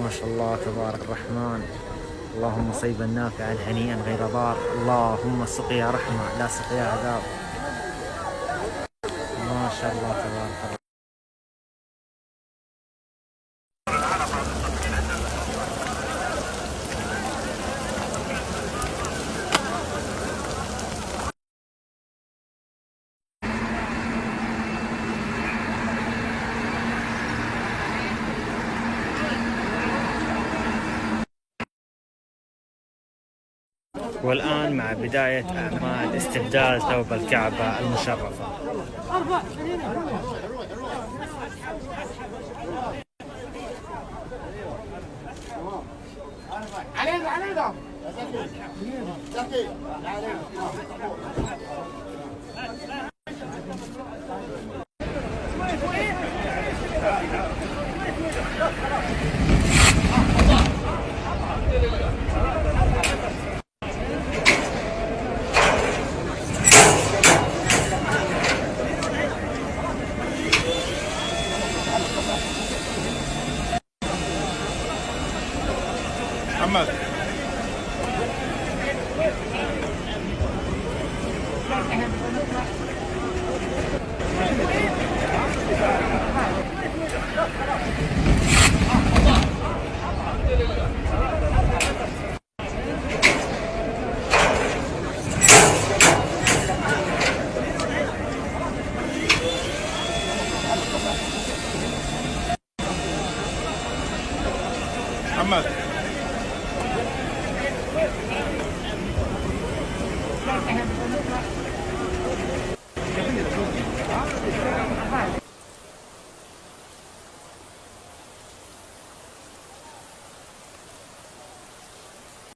ما شاء الله تبارك الرحمن. اللهم صيبا نافعا هنيئا غير ضار. اللهم سقيا رحمة لا سقيا عذاب. ما شاء الله تبارك الله. والآن مع بداية أعمال استبدال ثوب الكعبة المشرفة. محمد محمد